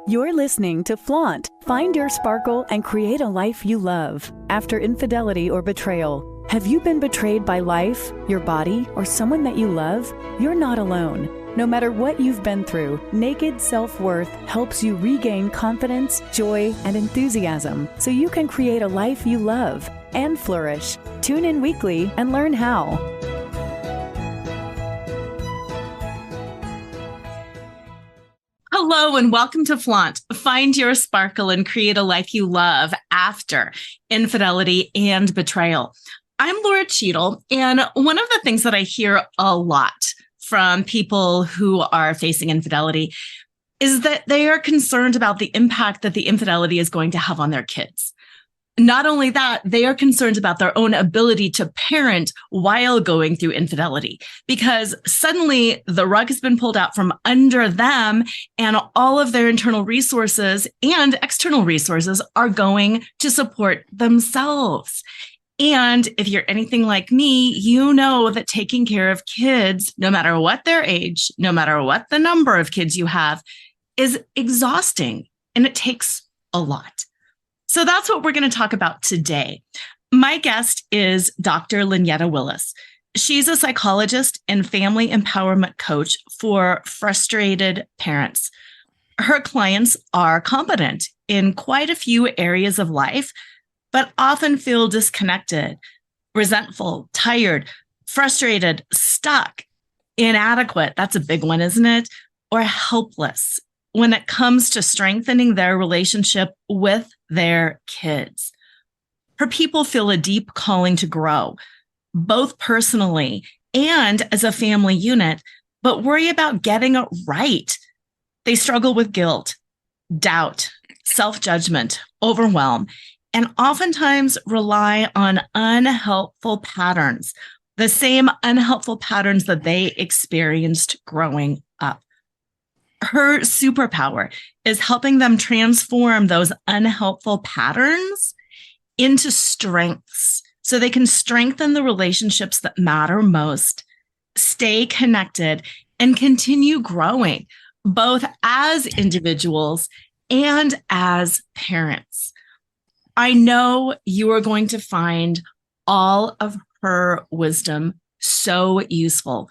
You're listening to Flaunt. Find your sparkle and create a life you love. After infidelity or betrayal, have you been betrayed by life, your body, or someone that you love? You're not alone. No matter what you've been through, Naked Self-Worth helps you regain confidence, joy, and enthusiasm so you can create a life you love and flourish. Tune in weekly and learn how. Hello and welcome to Flaunt. Find your sparkle and create a life you love after infidelity and betrayal. I'm Lora Cheadle, and one of the things that I hear a lot from people who are facing infidelity is that they are concerned about the impact that the infidelity is going to have on their kids. Not only that, they are concerned about their own ability to parent while going through infidelity, because suddenly the rug has been pulled out from under them and all of their internal resources and external resources are going to support themselves. And if you're anything like me, you know that taking care of kids, no matter what their age, no matter what the number of kids you have, is exhausting and it takes a lot. So that's what we're going to talk about today. My guest is Dr. Lynyetta Willis. She's a psychologist and family empowerment coach for frustrated parents. Her clients are competent in quite a few areas of life, but often feel disconnected, resentful, tired, frustrated, stuck, inadequate. That's a big one, isn't it? Or helpless when it comes to strengthening their relationship with their kids. Her people feel a deep calling to grow, both personally and as a family unit, but worry about getting it right. They struggle with guilt, doubt, self-judgment, overwhelm, and oftentimes rely on unhelpful patterns, the same unhelpful patterns that they experienced growing up. Her superpower is helping them transform those unhelpful patterns into strengths so they can strengthen the relationships that matter most, stay connected, and continue growing, both as individuals and as parents. I know you are going to find all of her wisdom so useful,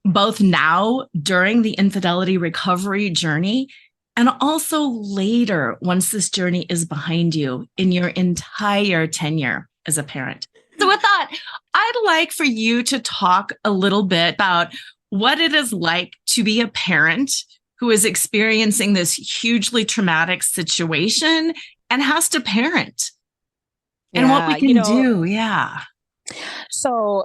both now during the infidelity recovery journey and also later once this journey is behind you in your entire tenure as a parent. So with that, I'd like for you to talk a little bit about what it is like to be a parent who is experiencing this hugely traumatic situation and has to parent and what we can do. Yeah. So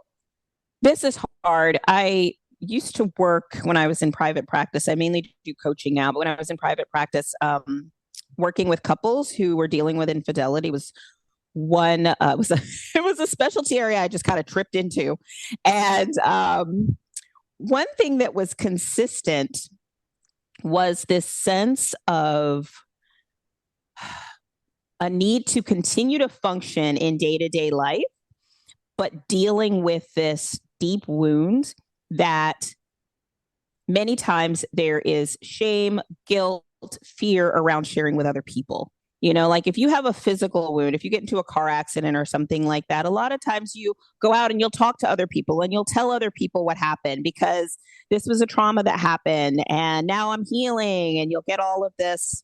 this is hard. I used to work when I was in private practice. I mainly do coaching now, but when I was in private practice, working with couples who were dealing with infidelity was it was a specialty area I just kind of tripped into. And one thing that was consistent was this sense of a need to continue to function in day-to-day life, but dealing with this deep wound that many times there is shame, guilt, fear around sharing with other people. You know, like if you have a physical wound, if you get into a car accident or something like that, a lot of times you go out and you'll talk to other people and you'll tell other people what happened because this was a trauma that happened and now I'm healing, and you'll get all of this,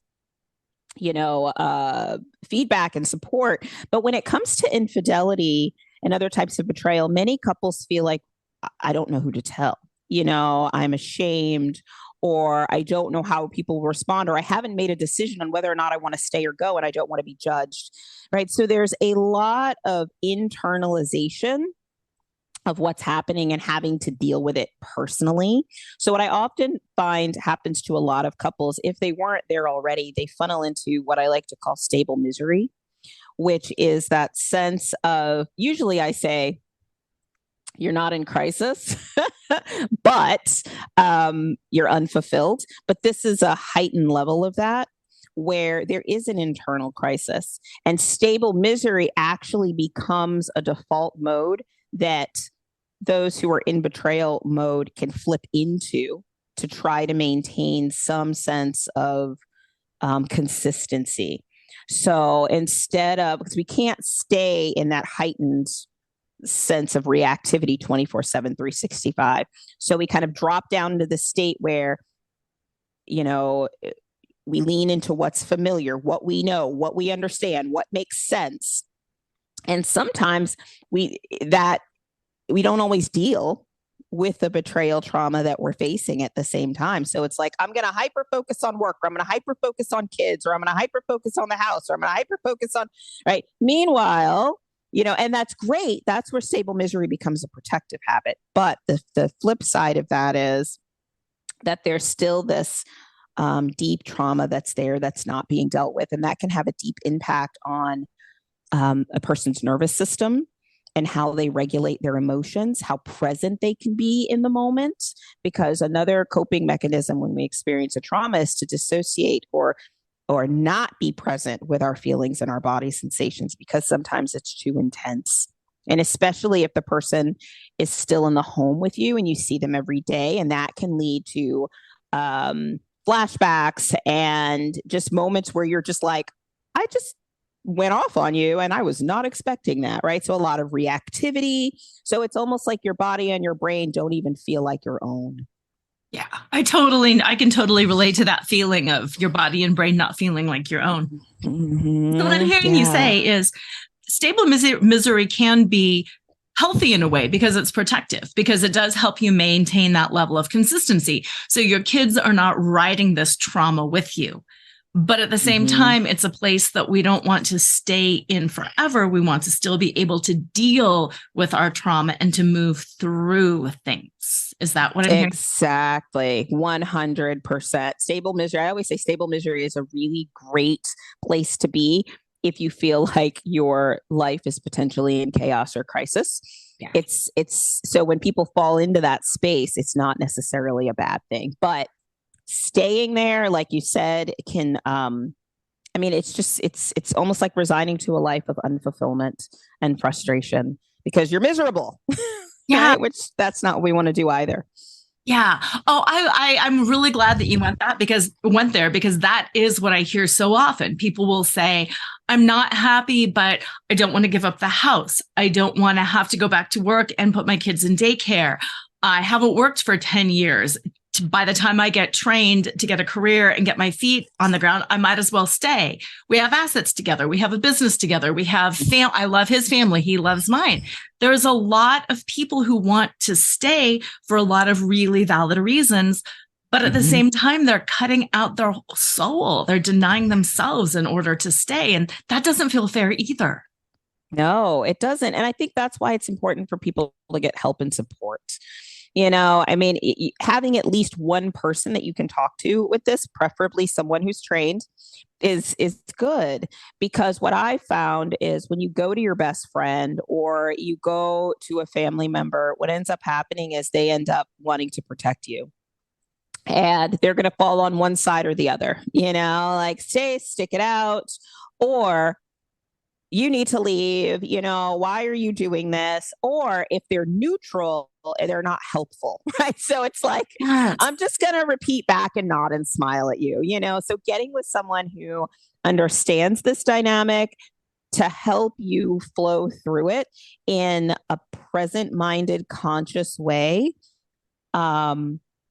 feedback and support. But when it comes to infidelity and other types of betrayal, many couples feel like, I don't know who to tell. I'm ashamed, or I don't know how people will respond, or I haven't made a decision on whether or not I want to stay or go, and I don't want to be judged. Right. So there's a lot of internalization of what's happening and having to deal with it personally. So what I often find happens to a lot of couples, if they weren't there already, they funnel into what I like to call stable misery, which is that sense of, usually I say, you're not in crisis, but you're unfulfilled. But this is a heightened level of that where there is an internal crisis, and stable misery actually becomes a default mode that those who are in betrayal mode can flip into to try to maintain some sense of consistency. So instead of, because we can't stay in that heightened sense of reactivity 24/7, 365. So we kind of drop down into the state where, we lean into what's familiar, what we know, what we understand, what makes sense. And sometimes we don't always deal with the betrayal trauma that we're facing at the same time. So it's like, I'm going to hyper focus on work, or I'm going to hyper focus on kids, or I'm going to hyper focus on the house, or I'm going to hyper focus on, right. Meanwhile, and that's great. That's where stable misery becomes a protective habit. But the flip side of that is that there's still this deep trauma that's there that's not being dealt with. And that can have a deep impact on a person's nervous system and how they regulate their emotions, how present they can be in the moment. Because another coping mechanism when we experience a trauma is to dissociate or not be present with our feelings and our body sensations, because sometimes it's too intense. And especially if the person is still in the home with you and you see them every day, and that can lead to flashbacks and just moments where you're just like, I just went off on you and I was not expecting that, right? So a lot of reactivity. So it's almost like your body and your brain don't even feel like your own. Yeah, I can totally relate to that feeling of your body and brain not feeling like your own. Mm-hmm. So what I'm hearing you say is stable misery can be healthy in a way because it's protective, because it does help you maintain that level of consistency. So your kids are not riding this trauma with you. But at the same time, it's a place that we don't want to stay in forever. We want to still be able to deal with our trauma and to move through things. Is that what I'm hearing? Exactly. 100%. Stable misery. I always say stable misery is a really great place to be if you feel like your life is potentially in chaos or crisis. Yeah. It's so when people fall into that space, it's not necessarily a bad thing, but staying there, like you said, can, it's almost like resigning to a life of unfulfillment and frustration because you're miserable. Yeah. Right? Which that's not what we want to do either. Yeah. Oh, I'm really glad that you went there because that is what I hear so often. People will say, I'm not happy, but I don't want to give up the house. I don't want to have to go back to work and put my kids in daycare. I haven't worked for 10 years. By the time I get trained to get a career and get my feet on the ground, I might as well stay. We have assets together. We have a business together. We have I love his family. He loves mine. There's a lot of people who want to stay for a lot of really valid reasons. But at the same time, they're cutting out their soul. They're denying themselves in order to stay. And that doesn't feel fair either. No, it doesn't. And I think that's why it's important for people to get help and support. Having at least one person that you can talk to with this, preferably someone who's trained, is good. Because what I found is when you go to your best friend or you go to a family member, what ends up happening is they end up wanting to protect you. And they're going to fall on one side or the other, like stick it out, or you need to leave, why are you doing this? Or if they're neutral, they're not helpful, right? So it's like, yes. I'm just going to repeat back and nod and smile at you, so getting with someone who understands this dynamic to help you flow through it in a present-minded, conscious way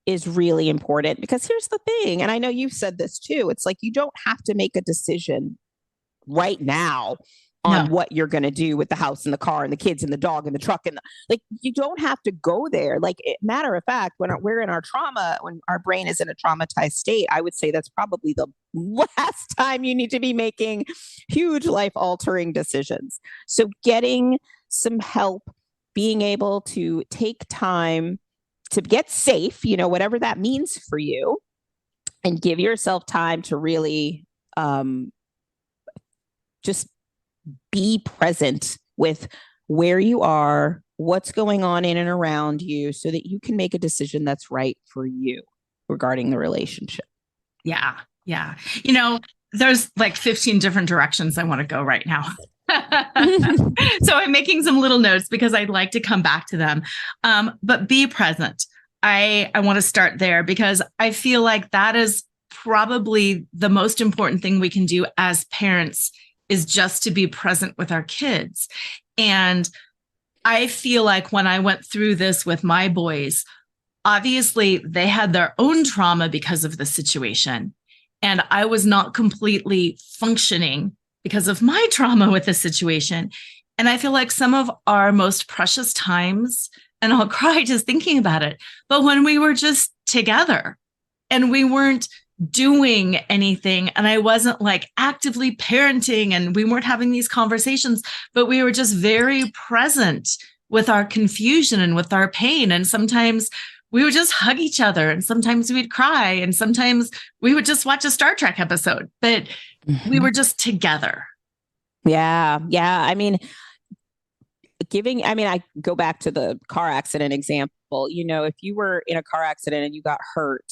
is really important. Because here's the thing, and I know you've said this too, it's like you don't have to make a decision right now on what you're going to do with the house and the car and the kids and the dog and the truck. And you don't have to go there. Matter of fact, when we're in our trauma, when our brain is in a traumatized state, I would say that's probably the last time you need to be making huge life altering decisions. So getting some help, being able to take time to get safe, whatever that means for you, and give yourself time to really just be present with where you are, what's going on in and around you, so that you can make a decision that's right for you regarding the relationship. Yeah. Yeah. There's like 15 different directions I want to go right now. So I'm making some little notes because I'd like to come back to them. But be present. I want to start there because I feel like that is probably the most important thing we can do as parents is just to be present with our kids. And I feel like when I went through this with my boys, obviously they had their own trauma because of the situation. And I was not completely functioning because of my trauma with the situation. And I feel like some of our most precious times, and I'll cry just thinking about it, but when we were just together and we weren't doing anything, and I wasn't like actively parenting, and we weren't having these conversations, but we were just very present with our confusion and with our pain. And sometimes we would just hug each other, and sometimes we'd cry, and sometimes we would just watch a Star Trek episode, but we were just together. Yeah. Yeah. I mean, I go back to the car accident example. If you were in a car accident and you got hurt,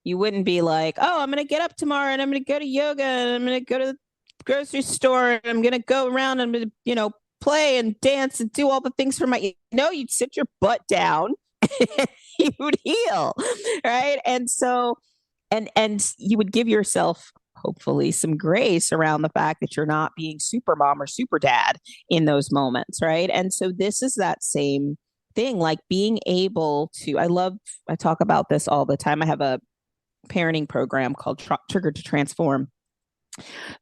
you wouldn't be like, oh, I'm going to get up tomorrow and I'm going to go to yoga and I'm going to go to the grocery store and I'm going to go around and, I'm going to, play and dance and do all the things for you'd sit your butt down and you would heal. Right. And so, and you would give yourself hopefully some grace around the fact that you're not being super mom or super dad in those moments. Right. And so this is that same thing, like being able to, I talk about this all the time. I have a parenting program called Trigger to Transform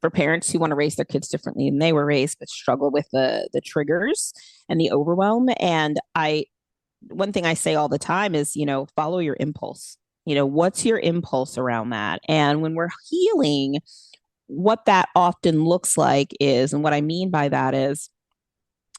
for parents who want to raise their kids differently than they were raised, but struggle with the triggers and the overwhelm. And one thing I say all the time is, follow your impulse. What's your impulse around that? And when we're healing, what that often looks like is, and what I mean by that is,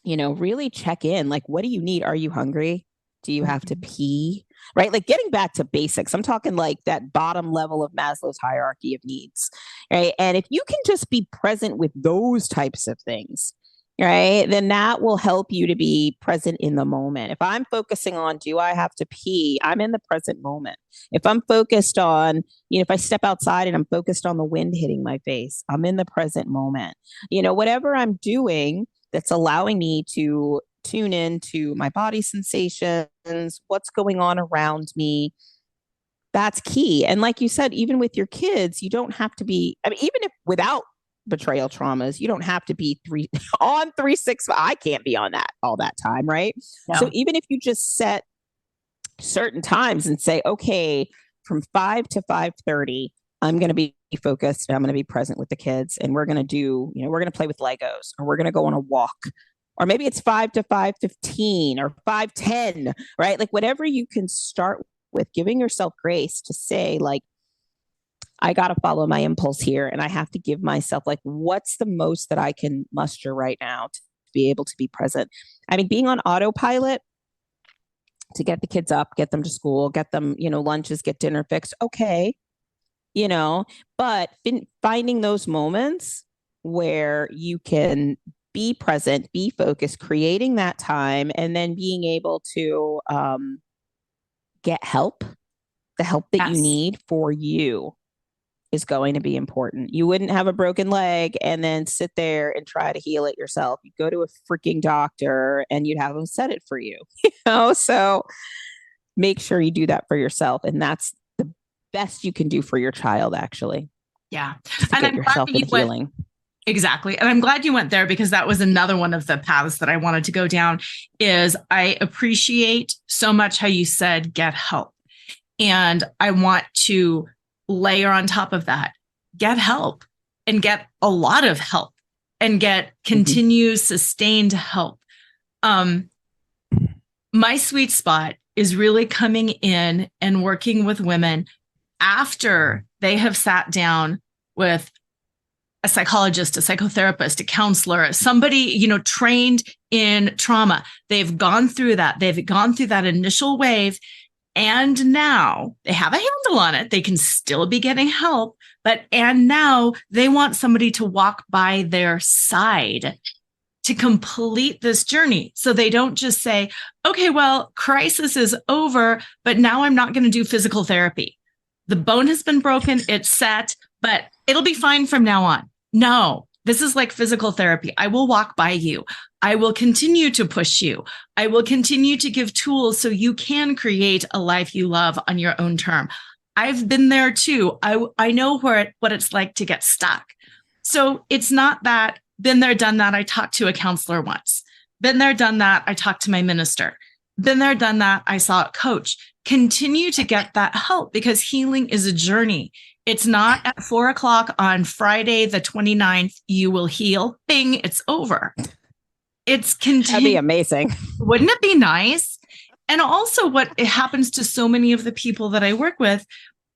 really check in. Like, what do you need? Are you hungry? Do you have to pee? Right? Like getting back to basics. I'm talking like that bottom level of Maslow's hierarchy of needs. Right. And if you can just be present with those types of things, right, then that will help you to be present in the moment. If I'm focusing on, do I have to pee? I'm in the present moment. If I'm focused on, if I step outside and I'm focused on the wind hitting my face, I'm in the present moment. Whatever I'm doing that's allowing me to tune into my body sensations, what's going on around me. That's key. And like you said, even with your kids, you don't have to be, even if without betrayal traumas, you don't have to be 365. I can't be on that all that time. Right. No. So even if you just set certain times and say, okay, from 5 to 5:30, I'm going to be focused. I'm going to be present with the kids, and we're going to we're going to play with Legos, or we're going to go on a walk. Or maybe it's 5 to 5:15 or 5:10, right? Like whatever you can start with, giving yourself grace to say, like, I got to follow my impulse here. And I have to give myself, like, what's the most that I can muster right now to be able to be present? I mean, being on autopilot to get the kids up, get them to school, get them, lunches, get dinner fixed. Okay. But finding those moments where you can be present, be focused, creating that time, and then being able to get help, the help that you need for you is going to be important. You wouldn't have a broken leg and then sit there and try to heal it yourself. You'd go to a freaking doctor and you'd have them set it for you. So make sure you do that for yourself. And that's the best you can do for your child, actually. Yeah. And get yourself in healing. Exactly. And I'm glad you went there, because that was another one of the paths that I wanted to go down. Is I appreciate so much how you said, get help. And I want to layer on top of that, get help, and get a lot of help, and get continued sustained help. My sweet spot is really coming in and working with women after they have sat down with a psychologist, a psychotherapist, a counselor, somebody, trained in trauma. They've gone through that. They've gone through that initial wave. And now they have a handle on it. They can still be getting help, and now they want somebody to walk by their side to complete this journey. So they don't just say, okay, well, crisis is over, but now I'm not going to do physical therapy. The bone has been broken. It's set, but it'll be fine from now on. No, this is like physical therapy. I will walk by you. I will continue to push you. I will continue to give tools so you can create a life you love on your own term. I've been there too. I know what it's like to get stuck. So it's not that been there, done that. I talked to a counselor once. Been there, done that. I talked to my minister. Been there, done that. I saw a coach. Continue to get that help because healing is a journey. It's not at 4:00 on Friday, the 29th, you will heal. Bing, it's over. It's That'd be amazing. Wouldn't it be nice? And also what happens to so many of the people that I work with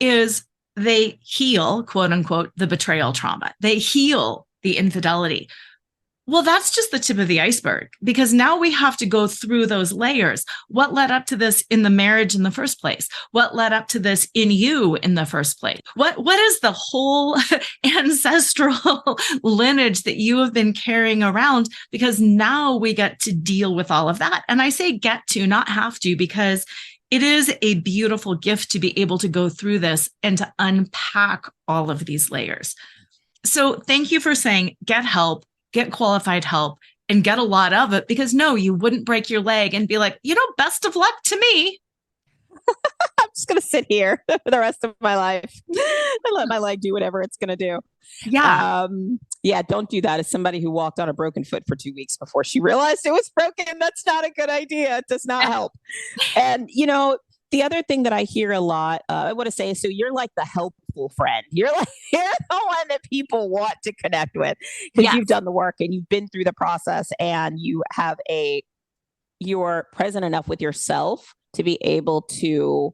is they heal, quote unquote, the betrayal trauma. They heal the infidelity. Well, that's just the tip of the iceberg because now we have to go through those layers. What led up to this in the marriage in the first place? What led up to this in you in the first place? What is the whole ancestral lineage that you have been carrying around? Because now we get to deal with all of that. And I say get to, not have to, because it is a beautiful gift to be able to go through this and to unpack all of these layers. So thank you for saying get help. Get qualified help and get a lot of it because no, you wouldn't break your leg and be like, best of luck to me. I'm just going to sit here for the rest of my life and let my leg do whatever it's going to do. Yeah. Yeah. Don't do that. As somebody who walked on a broken foot for 2 weeks before she realized it was broken, that's not a good idea. It does not help. And, the other thing that I hear a lot, I want to say, so you're like the helpful friend. You're the one that people want to connect with because you've done the work and you've been through the process and you're present enough with yourself to be able to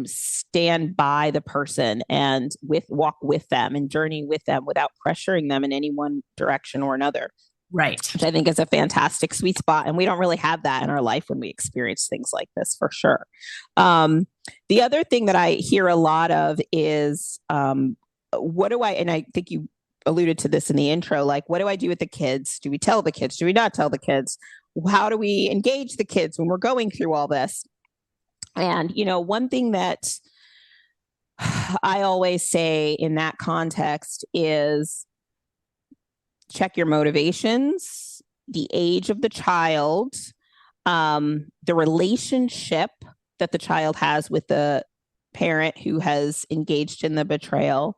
stand by the person and walk with them and journey with them without pressuring them in any one direction or another. Right. Which I think is a fantastic sweet spot. And we don't really have that in our life when we experience things like this, for sure. The other thing that I hear a lot of is and I think you alluded to this in the intro, like, what do I do with the kids? Do we tell the kids? Do we not tell the kids? How do we engage the kids when we're going through all this? And, one thing that I always say in that context is, check your motivations, the age of the child, the relationship that the child has with the parent who has engaged in the betrayal.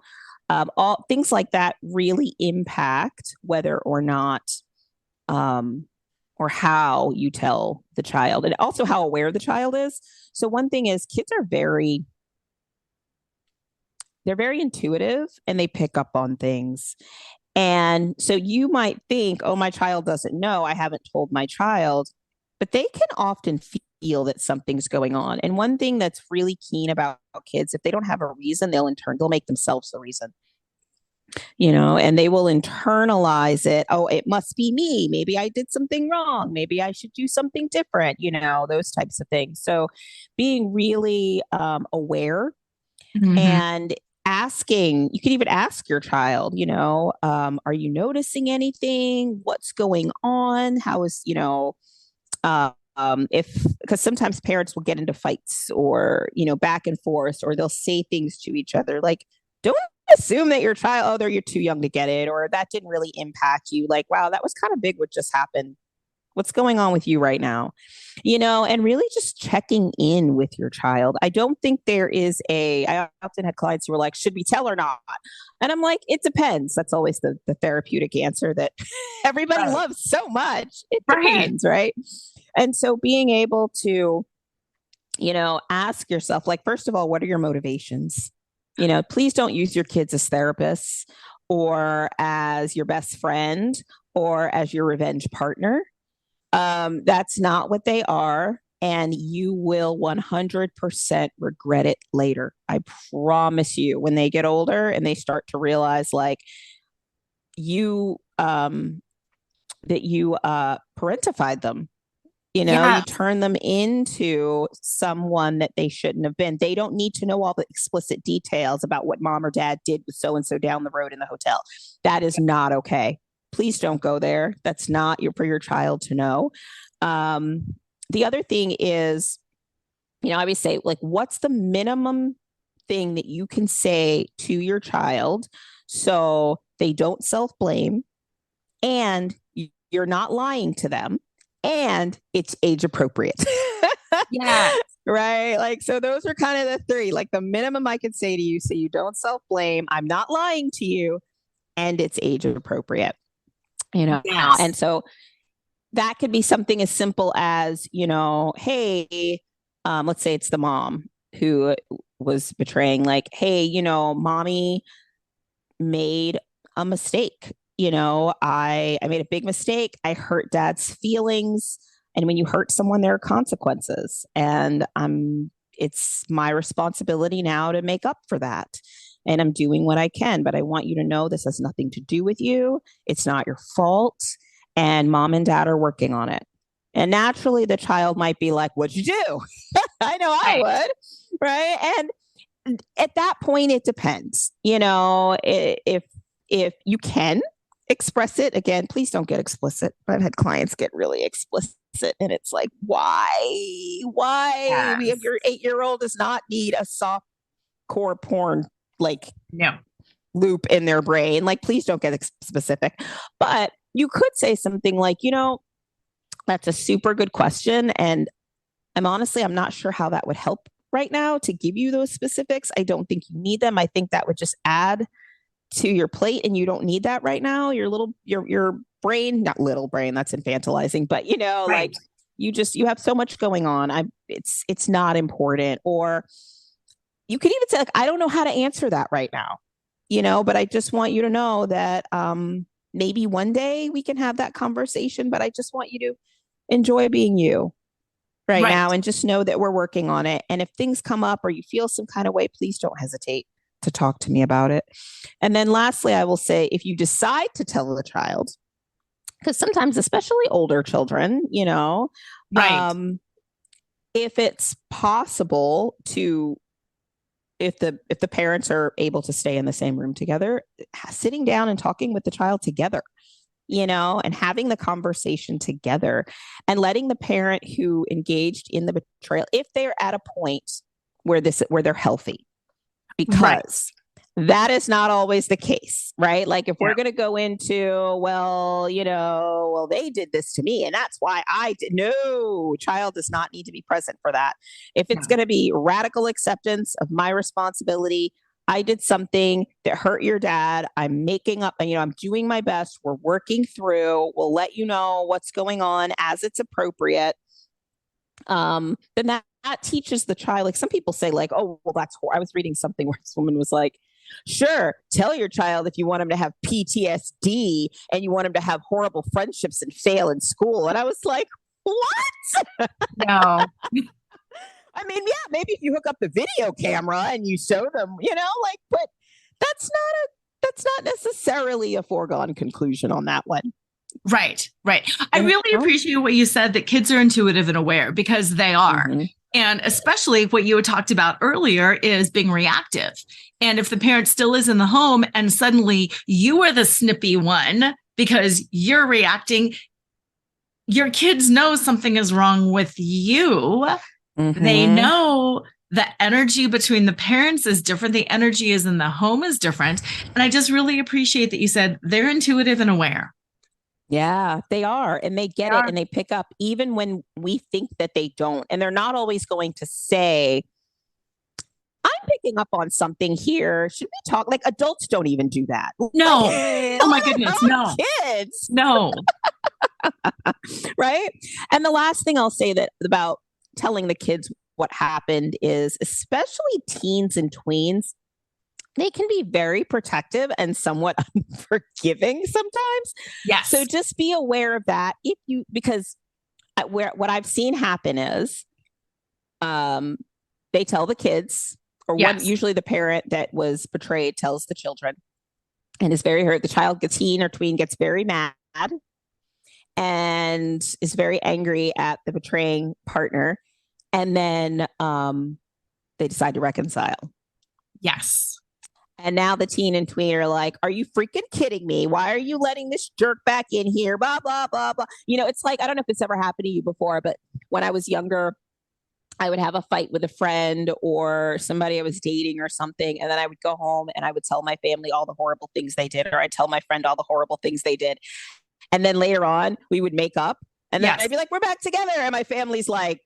All things like that really impact whether or not or how you tell the child, and also how aware the child is. So one thing is kids are very intuitive and they pick up on things. And so you might think, oh, my child doesn't know. I haven't told my child, but they can often feel that something's going on. And one thing that's really keen about kids, if they don't have a reason, they'll make themselves the reason, and they will internalize it. Oh, it must be me. Maybe I did something wrong. Maybe I should do something different, those types of things. So being really aware and asking, you can even ask your child, are you noticing anything? What's going on? How is, because sometimes parents will get into fights or, back and forth, or they'll say things to each other. Like, don't assume that your child, you're too young to get it, or that didn't really impact you. Like, wow, that was kind of big what just happened. What's going on with you right now? And really just checking in with your child. I don't think I often had clients who were like, should we tell or not? And I'm like, it depends. That's always the therapeutic answer that everybody loves so much. It depends, right? And so being able to, ask yourself, like, first of all, what are your motivations? Please don't use your kids as therapists or as your best friend or as your revenge partner. That's not what they are. And you will 100% regret it later. I promise you, when they get older and they start to realize like that you parentified them, you turn them into someone that they shouldn't have been. They don't need to know all the explicit details about what mom or dad did with so-and-so down the road in the hotel. That is not okay. Please don't go there. That's not for your child to know. The other thing is, I always say, like, what's the minimum thing that you can say to your child so they don't self-blame and you're not lying to them and it's age appropriate? Yeah. Right. Like, so those are kind of the three, like the minimum I could say to you. So you don't self-blame. I'm not lying to you, and it's age appropriate, Yes. And so that could be something as simple as, hey, let's say it's the mom who was betraying, like, hey, mommy made a mistake. I made a big mistake. I hurt dad's feelings. And when you hurt someone, there are consequences. And it's my responsibility now to make up for that. And I'm doing what I can. But I want you to know this has nothing to do with you. It's not your fault. And mom and dad are working on it. And naturally, the child might be like, what'd you do? I know I would. Right. And at that point, it depends. If you can express it, again, please don't get explicit. I've had clients get really explicit, and it's like, why? Yes. Your 8-year-old does not need a soft core porn loop in their brain. Like, please don't get specific. But you could say something like, that's a super good question, and I'm not sure how that would help right now to give you those specifics. I don't think you need them. I think that would just add to your plate, and you don't need that right now. Your brain, not little brain, that's infantilizing, but like you have so much going on. It's not important. Or you could even say, like, I don't know how to answer that right now, but I just want you to know that maybe one day we can have that conversation, but I just want you to enjoy being you right now, and just know that we're working on it. And if things come up or you feel some kind of way, please don't hesitate to talk to me about it. And then lastly, I will say, if you decide to tell the child, because sometimes, especially older children, if it's possible to, if the parents are able to stay in the same room together, sitting down and talking with the child together, and having the conversation together, and letting the parent who engaged in the betrayal, if they're at a point where they're healthy, because that is not always the case, right? Like, if we're going to go into, well, they did this to me, and that's why I did. No, child does not need to be present for that. If it's going to be radical acceptance of my responsibility, I did something that hurt your dad, I'm making up, I'm doing my best. We're working through, we'll let you know what's going on as it's appropriate. Then that teaches the child. Like, some people say, like, oh, well, I was reading something where this woman was like, sure, tell your child if you want him to have PTSD and you want him to have horrible friendships and fail in school. And I was like, what? No. I mean, yeah, maybe if you hook up the video camera and you show them, but that's not necessarily a foregone conclusion on that one. Right. I really appreciate what you said, that kids are intuitive and aware, because they are. Mm-hmm. And especially what you had talked about earlier is being reactive. And if the parent still is in the home and suddenly you are the snippy one because you're reacting, your kids know something is wrong with you. Mm-hmm. They know the energy between the parents is different. The energy is in the home is different. And I just really appreciate that you said they're intuitive and aware. Yeah, they are. And they get it, and they pick up even when we think that they don't. And they're not always going to say, I'm picking up on something here. Should we talk? Like, adults don't even do that. No. Oh my goodness. No. Kids. No. Right. And the last thing I'll say that about telling the kids what happened is, especially teens and tweens, they can be very protective and somewhat unforgiving sometimes. Yes. So just be aware of that. Because what I've seen happen is they tell the kids, or usually the parent that was betrayed tells the children and is very hurt. The teen or tween gets very mad and is very angry at the betraying partner. And then they decide to reconcile. Yes. And now the teen and tween are like, are you freaking kidding me? Why are you letting this jerk back in here? Blah, blah, blah, blah. It's like, I don't know if this ever happened to you before, but when I was younger, I would have a fight with a friend or somebody I was dating or something. And then I would go home and I would tell my family all the horrible things they did, or I'd tell my friend all the horrible things they did. And then later on, we would make up. And then I'd be like, we're back together. And my family's like,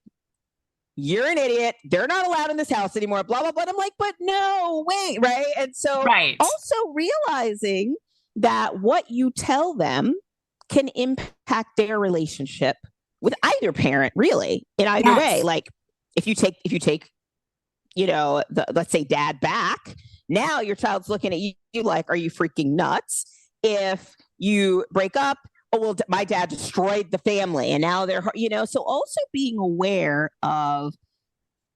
you're an idiot. They're not allowed in this house anymore, blah, blah, blah. I'm like, but no, wait, right? And so also realizing that what you tell them can impact their relationship with either parent, really, in either way. Like if you take, let's say dad back, now your child's looking at you like, are you freaking nuts? If you break up, oh, well, my dad destroyed the family and now they're, so also being aware of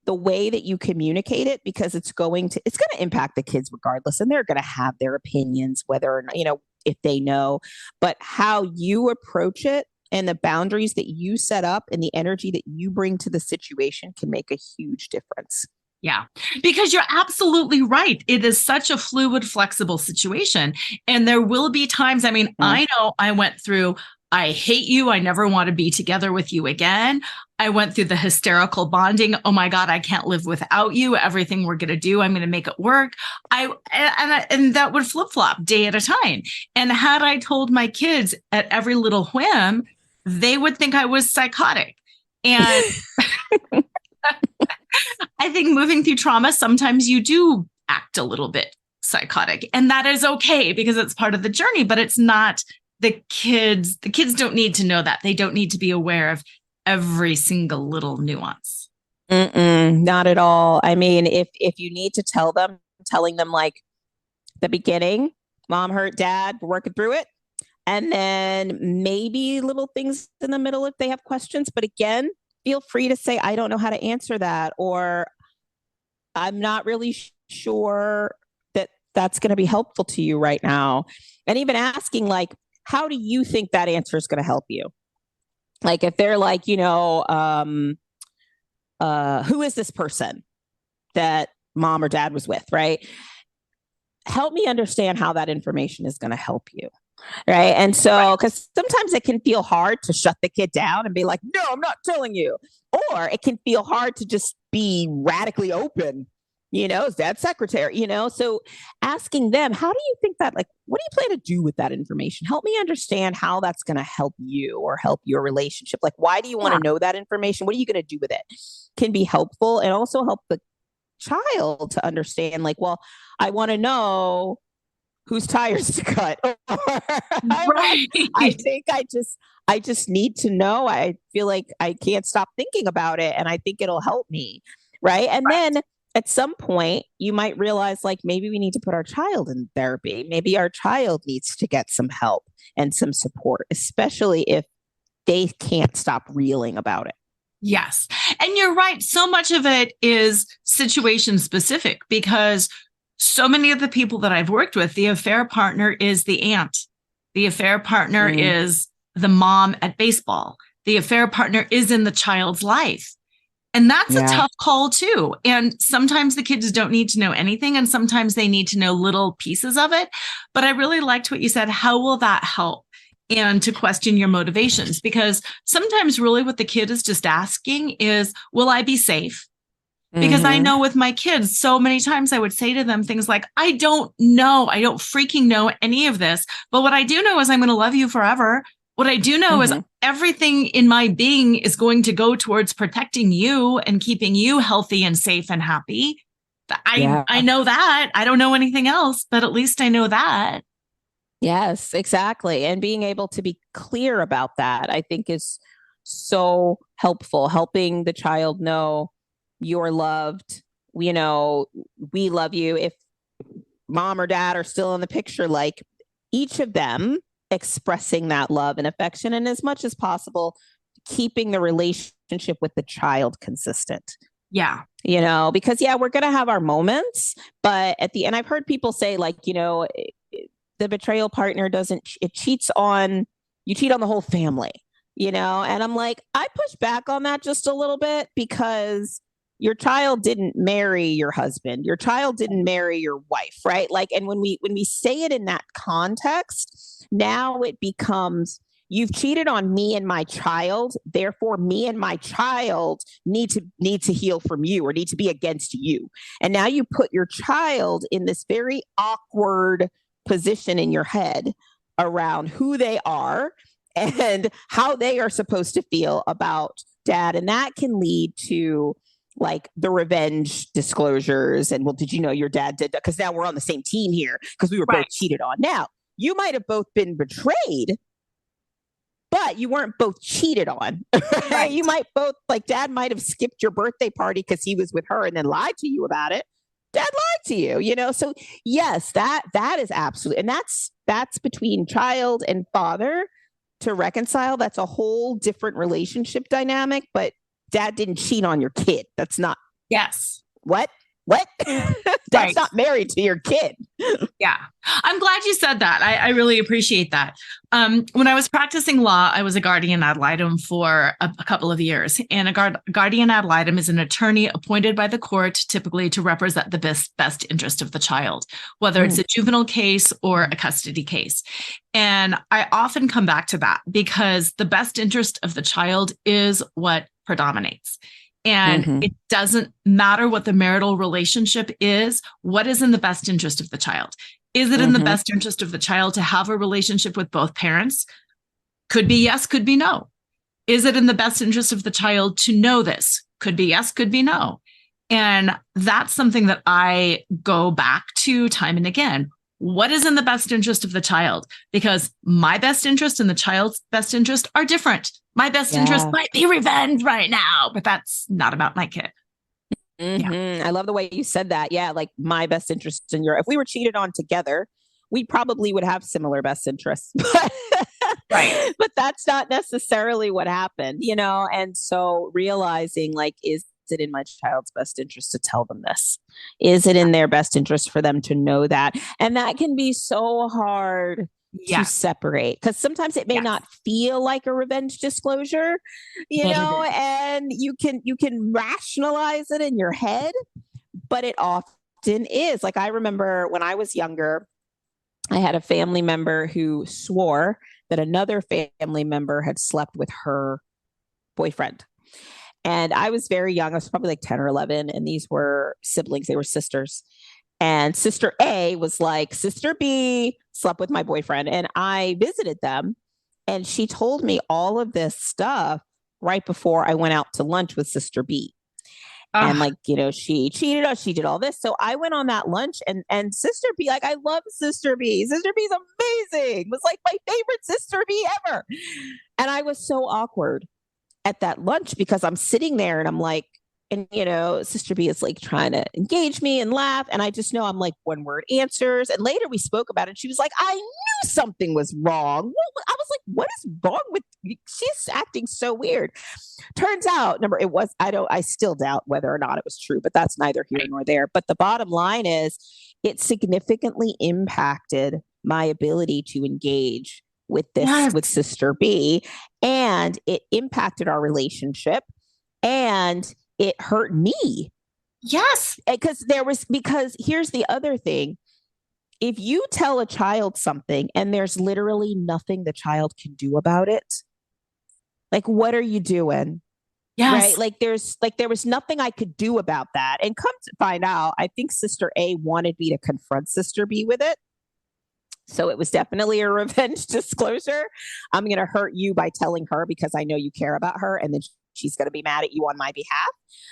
the way that you communicate it, because it's going to impact the kids regardless. And they're going to have their opinions, whether or not, if they know, but how you approach it and the boundaries that you set up and the energy that you bring to the situation can make a huge difference. Yeah, because you're absolutely right. It is such a fluid, flexible situation. And there will be times, I know I went through, I hate you. I never want to be together with you again. I went through the hysterical bonding. Oh my God, I can't live without you. Everything we're going to do, I'm going to make it work. And that would flip-flop day at a time. And had I told my kids at every little whim, they would think I was psychotic. And I think moving through trauma, sometimes you do act a little bit psychotic, and that is okay because it's part of the journey, but it's not the kids. The kids don't need to know that. They don't need to be aware of every single little nuance. Not at all. If you need to telling them like the beginning, mom hurt dad, we're working through it. And then maybe little things in the middle if they have questions. But again, feel free to say, I don't know how to answer that, or I'm not really sure that that's going to be helpful to you right now. And even asking like, how do you think that answer is going to help you? Like if they're like, who is this person that mom or dad was with, right? Help me understand how that information is going to help you. Right. And so, because sometimes it can feel hard to shut the kid down and be like, no, I'm not telling you. Or it can feel hard to just be radically open, as dad's secretary, so asking them, how do you think that, like, what do you plan to do with that information? Help me understand how that's going to help you or help your relationship. Like, why do you want to know that information? What are you going to do with it? Can be helpful and also help the child to understand, like, well, I want to know whose tires to cut. Right. I think I just need to know. I feel like I can't stop thinking about it, and I think it'll help me. Right. And then at some point you might realize like maybe we need to put our child in therapy. Maybe our child needs to get some help and some support, especially if they can't stop reeling about it. Yes. And you're right. So much of it is situation specific, because so many of the people that I've worked with, the affair partner is the aunt. The affair partner is the mom at baseball. The affair partner is in the child's life. And that's a tough call too. And sometimes the kids don't need to know anything, and sometimes they need to know little pieces of it. But I really liked what you said. How will that help? And to question your motivations, because sometimes really what the kid is just asking is, will I be safe? Because I know with my kids, so many times I would say to them things like, I don't know. I don't freaking know any of this. But what I do know is I'm going to love you forever. What I do know is everything in my being is going to go towards protecting you and keeping you healthy and safe and happy. I know that. I don't know anything else, but at least I know that. Yes, exactly. And being able to be clear about that, I think, is so helpful, helping the child know you're loved. We love you. If mom or dad are still in the picture, like each of them expressing that love and affection, and as much as possible, keeping the relationship with the child consistent. Yeah. Because we're going to have our moments, but at the end, I've heard people say like, the betrayal partner you cheat on the whole family, and I'm like, I push back on that just a little bit, because your child didn't marry your husband. Your child didn't marry your wife, right? Like, and when we say it in that context, now it becomes, you've cheated on me and my child. Therefore, me and my child need to heal from you, or need to be against you. And now you put your child in this very awkward position in your head around who they are and how they are supposed to feel about dad. And that can lead to like the revenge disclosures and, well, did you know your dad did that? Because now we're on the same team here because we were both cheated on. Now, you might have both been betrayed, but you weren't both cheated on. Right? You might both, like, dad might have skipped your birthday party because he was with her and then lied to you about it. Dad lied to you, you know? So yes, that is absolutely, and that's between child and father to reconcile. That's a whole different relationship dynamic, but dad didn't cheat on your kid. That's not. Yes. What? Dad's not married to your kid. Yeah. I'm glad you said that. I really appreciate that. When I was practicing law, I was a guardian ad litem for a couple of years. And a guardian ad litem is an attorney appointed by the court, typically to represent the best interest of the child, whether it's a juvenile case or a custody case. And I often come back to that because the best interest of the child is what predominates. And it doesn't matter what the marital relationship is. What is in the best interest of the child? Is it in the best interest of the child to have a relationship with both parents? Could be yes, could be no. Is it in the best interest of the child to know this? Could be yes, could be no. And that's something that I go back to time and again. What is in the best interest of the child? Because my best interest and the child's best interest are different. My best interest might be revenge right now, but that's not about my kid. Yeah. I love the way you said that. Yeah. Like my best interest in if we were cheated on together, we probably would have similar best interests, right. But that's not necessarily what happened, you know? And so realizing, like, is it in my child's best interest to tell them this? Is it in their best interest for them to know that? And that can be so hard to separate, because sometimes it may not feel like a revenge disclosure, you know, and you can rationalize it in your head, but it often is. Like, I remember when I was younger, I had a family member who swore that another family member had slept with her boyfriend. And I was very young. I was probably like 10 or 11. And these were siblings. They were sisters. And sister A was like, sister B slept with my boyfriend. And I visited them. And she told me all of this stuff right before I went out to lunch with sister B. And like, you know, she cheated us. She did all this. So I went on that lunch and sister B, like, I love sister B. Sister B's amazing. It was like my favorite sister B ever. And I was so awkward at that lunch because I'm sitting there and I'm like, and, you know, sister B is like trying to engage me and laugh. And I just know I'm like one word answers. And later we spoke about it. And she was like, I knew something was wrong. I was like, what is wrong with you? She's acting so weird. Turns out, I still doubt whether or not it was true, but that's neither here nor there. But the bottom line is it significantly impacted my ability to engage with this, with sister B. And it impacted our relationship and it hurt me. Yes. Because here's the other thing. If you tell a child something and there's literally nothing the child can do about it, like, what are you doing? Yes. Right? There was nothing I could do about that. And come to find out, I think sister A wanted me to confront sister B with it. So it was definitely a revenge disclosure. I'm going to hurt you by telling her because I know you care about her. And then she's going to be mad at you on my behalf.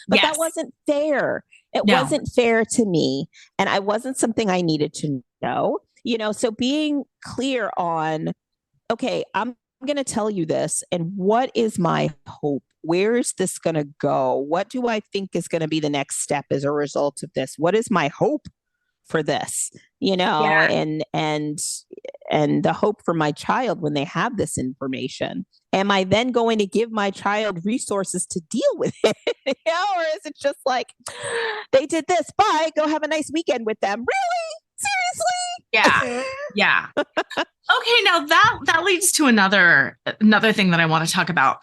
But that wasn't fair. It wasn't fair to me. And I wasn't something I needed to know, you know, so being clear on, okay, I'm going to tell you this. And what is my hope? Where is this going to go? What do I think is going to be the next step as a result of this? What is my hope for this, you know, and the hope for my child when they have this information? Am I then going to give my child resources to deal with it? You know, or is it just like, they did this, bye, go have a nice weekend with them? Really? Seriously? Yeah. Okay. Now that leads to another thing that I want to talk about.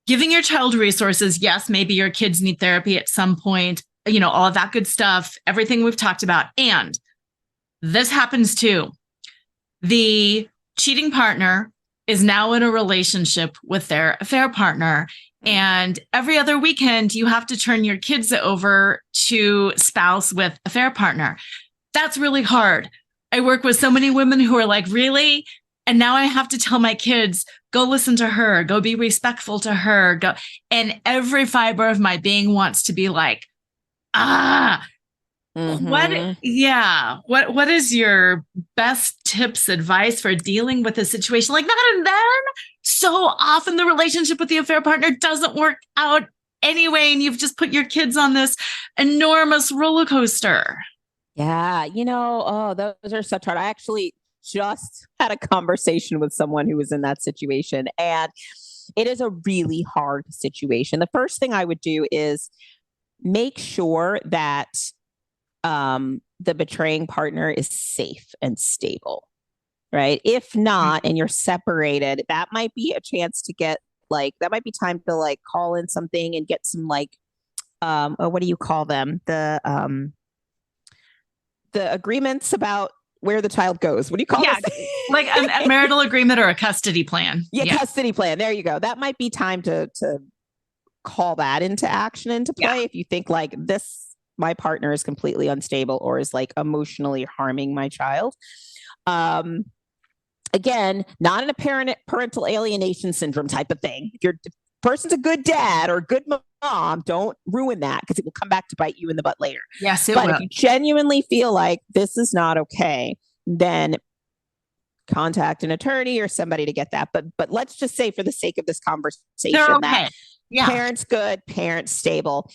Giving your child resources. Yes, maybe your kids need therapy at some point, you know, all of that good stuff, everything we've talked about. And this happens too. The cheating partner is now in a relationship with their affair partner. And every other weekend, you have to turn your kids over to spouse with affair partner. That's really hard. I work with so many women who are like, really? And now I have to tell my kids, go listen to her, go be respectful to her, go. And every fiber of my being wants to be like, what is your best tips, advice for dealing with a situation like that? And then so often the relationship with the affair partner doesn't work out anyway, and you've just put your kids on this enormous roller coaster. Yeah, those are such hard. I actually just had a conversation with someone who was in that situation, and it is a really hard situation. The first thing I would do is make sure that the betraying partner is safe and stable, right? If not, and you're separated, that might be a chance to get that might be time to call in something and get some what do you call them? The agreements about where the child goes. What do you call it? Like a marital agreement or a custody plan. Yeah, custody plan. There you go. That might be time to call that into action, into play. If you think my partner is completely unstable or is emotionally harming my child. Again, not in a parental alienation syndrome type of thing. If your person's a good dad or a good mom, don't ruin that because it will come back to bite you in the butt later. Yes, it will. But if you genuinely feel like this is not okay, then contact an attorney or somebody to get that. But let's just say, for the sake of this conversation, that parents good, parents stable.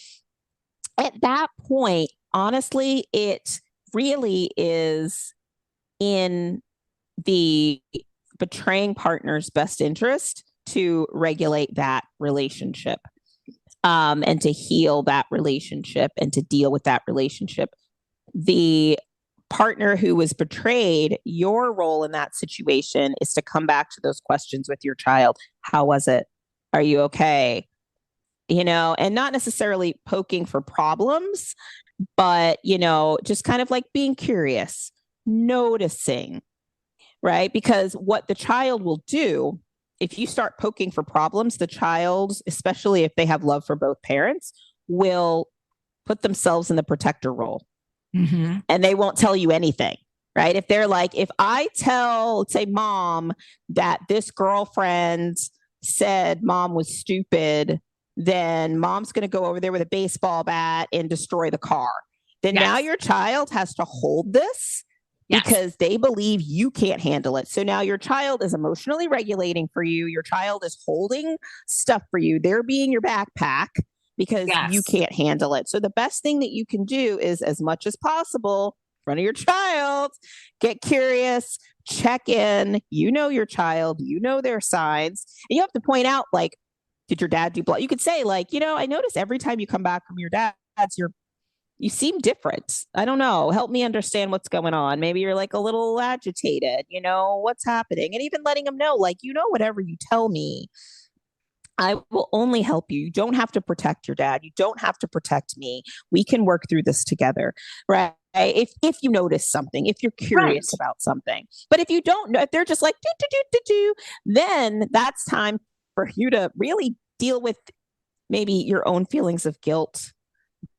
At that point, honestly, it really is in the betraying partner's best interest to regulate that relationship, and to heal that relationship and to deal with that relationship. The partner who was betrayed, your role in that situation is to come back to those questions with your child. How was it? Are you okay? And not necessarily poking for problems, but, just kind of being curious, noticing, right? Because what the child will do, if you start poking for problems, the child, especially if they have love for both parents, will put themselves in the protector role. Mm-hmm. And they won't tell you anything, right? If they're if I tell, let's say, mom that this girlfriend said mom was stupid, then mom's going to go over there with a baseball bat and destroy the car. Then now your child has to hold this because they believe you can't handle it. So now your child is emotionally regulating for you. Your child is holding stuff for you. They're being your backpack because you can't handle it. So the best thing that you can do is, as much as possible, in front of your child, get curious, check in. Your child, their signs. And you have to point out, did your dad do blood? You could say, I notice every time you come back from your dad's, you seem different. I don't know. Help me understand what's going on. Maybe you're a little agitated, what's happening? And even letting them know, whatever you tell me, I will only help you. You don't have to protect your dad. You don't have to protect me. We can work through this together, right? If you notice something, if you're curious about something. But if you don't know, if they're just then that's time for you to really deal with maybe your own feelings of guilt,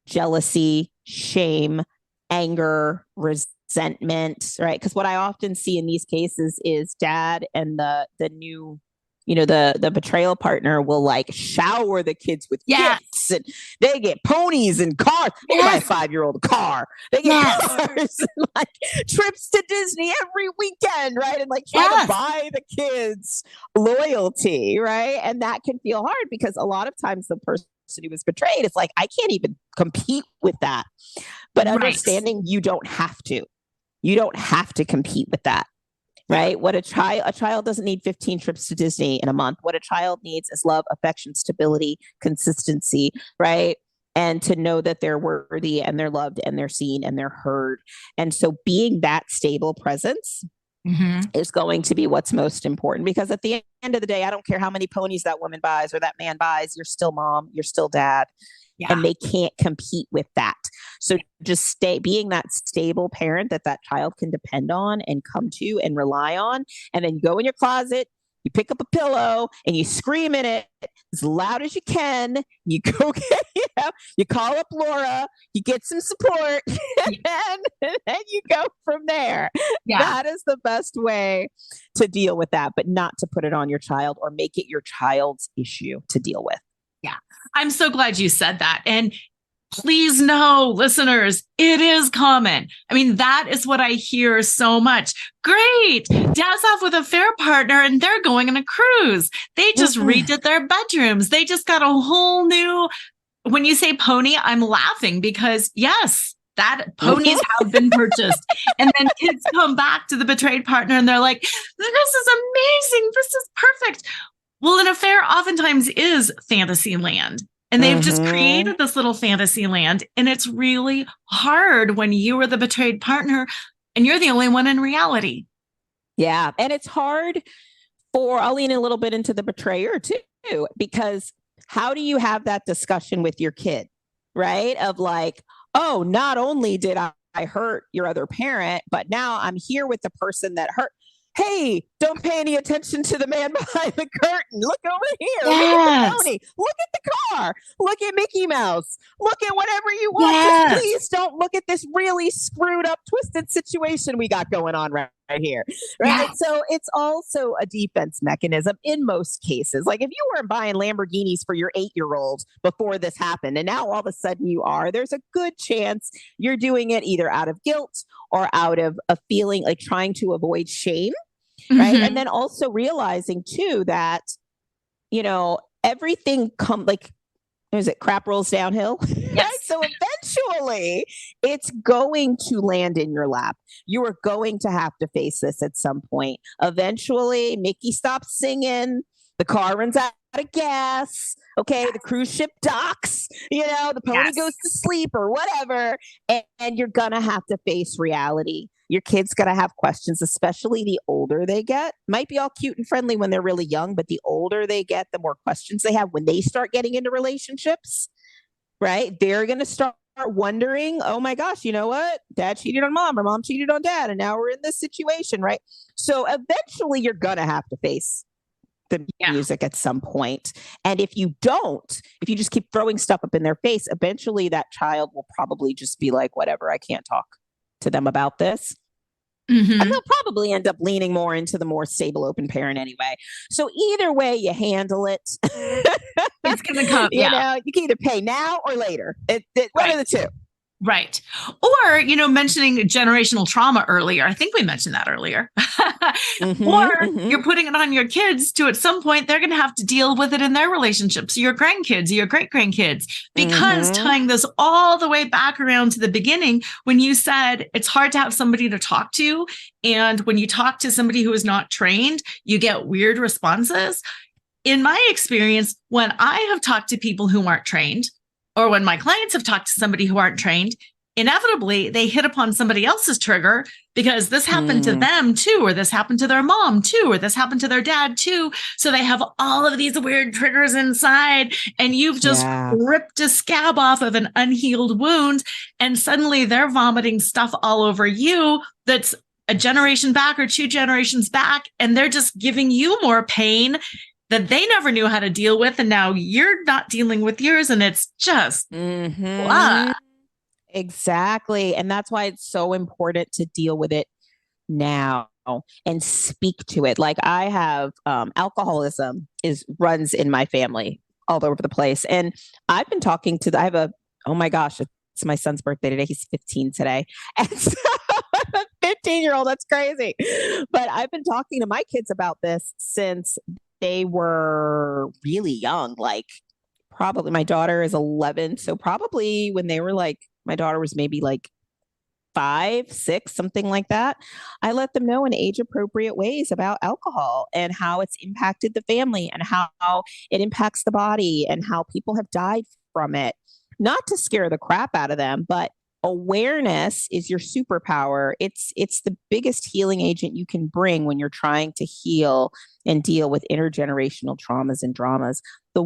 jealousy, shame, anger, resentment, right? Because what I often see in these cases is dad and the new, the betrayal partner will shower the kids with gifts, and they get ponies and cars. They buy a 5-year-old a car. They get cars and trips to Disney every weekend, right? And try to buy the kids loyalty, right? And that can feel hard because a lot of times the person who was betrayed is I can't even compete with that. But understanding you don't have to compete with that. Right? What a child doesn't need 15 trips to Disney in a month. What a child needs is love, affection, stability, consistency, right? And to know that they're worthy and they're loved and they're seen and they're heard. And so being that stable presence is going to be what's most important, because at the end of the day, I don't care how many ponies that woman buys or that man buys, you're still mom, you're still dad. And they can't compete with that. So just being that stable parent that child can depend on and come to and rely on. And then you go in your closet, You pick up a pillow and you scream in it as loud as you can. You go get, you call up Lora, you get some support, and then you go from there. Yeah. That is the best way to deal with that, but not to put it on your child or make it your child's issue to deal with. Yeah. I'm so glad you said that. And please know, listeners, it is common. I mean, that is what I hear so much. Great. Dad's off with a fair partner and they're going on a cruise. They just redid their bedrooms. They just got a whole new, when you say pony, I'm laughing because yes, that ponies have been purchased. And then kids come back to the betrayed partner and they're like, this is amazing. This is perfect. Well, an affair oftentimes is fantasy land. And they've just created this little fantasy land. And it's really hard when you are the betrayed partner and you're the only one in reality. Yeah. And it's hard I'll lean a little bit into the betrayer too, because how do you have that discussion with your kid, right? Of like, oh, not only did I hurt your other parent, but now I'm here with the person that hurt. Hey, don't pay any attention to the man behind the curtain. Look over here. Yes. Look at the pony. Look at the car. Look at Mickey Mouse. Look at whatever you want. Yes. Just please don't look at this really screwed up, twisted situation we got going on right here. Right. Yes. So it's also a defense mechanism in most cases. Like if you weren't buying Lamborghinis for your 8-year-old before this happened, and now all of a sudden you are, there's a good chance you're doing it either out of guilt or out of a feeling like trying to avoid shame. Right. And then also realizing too that, everything crap rolls downhill. Yes. Right? So eventually it's going to land in your lap. You are going to have to face this at some point. Eventually Mickey stops singing. The car runs out of gas. Okay. The cruise ship docks, the pony goes to sleep or whatever. And you're going to have to face reality. Your kid's going to have questions, especially the older they get. Might be all cute and friendly when they're really young, but the older they get, the more questions they have when they start getting into relationships, right? They're going to start wondering, oh my gosh, you know what? Dad cheated on mom or mom cheated on dad. And now we're in this situation, right? So eventually you're going to have to face the music at some point. And if you just keep throwing stuff up in their face, eventually that child will probably just be like, whatever, I can't talk to them about this. And they'll probably end up leaning more into the more stable open parent anyway. So either way you handle it, it's going to come. You can either pay now or later. One of the two. Right. Or, mentioning generational trauma earlier. I think we mentioned that earlier. You're putting it on your kids to, at some point, they're going to have to deal with it in their relationships, your grandkids, your great-grandkids, because tying this all the way back around to the beginning, when you said it's hard to have somebody to talk to. And when you talk to somebody who is not trained, you get weird responses. In my experience, when I have talked to people who aren't trained, or when my clients have talked to somebody who aren't trained, inevitably they hit upon somebody else's trigger because this happened to them too, or this happened to their mom too, or this happened to their dad too. So they have all of these weird triggers inside, and you've just ripped a scab off of an unhealed wound. And suddenly they're vomiting stuff all over you that's a generation back or 2 generations back. And they're just giving you more pain that they never knew how to deal with. And now you're not dealing with yours. And it's just, Exactly. And that's why it's so important to deal with it now and speak to it. Like I have alcoholism runs in my family all over the place. And I've been talking to oh my gosh, it's my son's birthday today. He's 15 today. And so 15-year-old, that's crazy. But I've been talking to my kids about this since they were really young, like probably my daughter is 11. So probably when they were like, my daughter was maybe like 5, 6, something like that. I let them know in age appropriate ways about alcohol and how it's impacted the family and how it impacts the body and how people have died from it. Not to scare the crap out of them, but awareness is your superpower. It's the biggest healing agent you can bring when you're trying to heal and deal with intergenerational traumas and dramas. The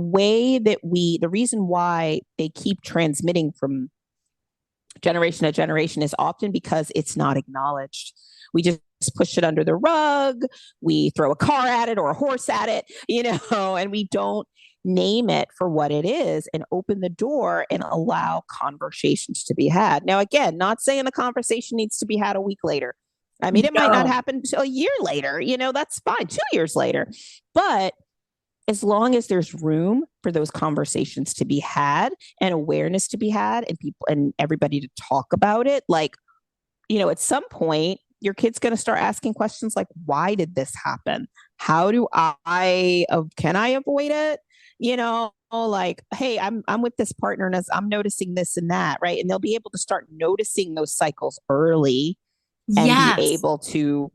reason why they keep transmitting from generation to generation is often because it's not acknowledged. We just push it under the rug. We throw a car at it or a horse at it, and we don't name it for what it is and open the door and allow conversations to be had. Now, again, not saying the conversation needs to be had a week later. I mean, it might not happen until a year later, that's fine, 2 years later. But as long as there's room for those conversations to be had and awareness to be had and people and everybody to talk about it, like, at some point, your kid's going to start asking questions like, why did this happen? How do can I avoid it? Like, hey, I'm with this partner and I'm noticing this and that, right? And they'll be able to start noticing those cycles early and be able to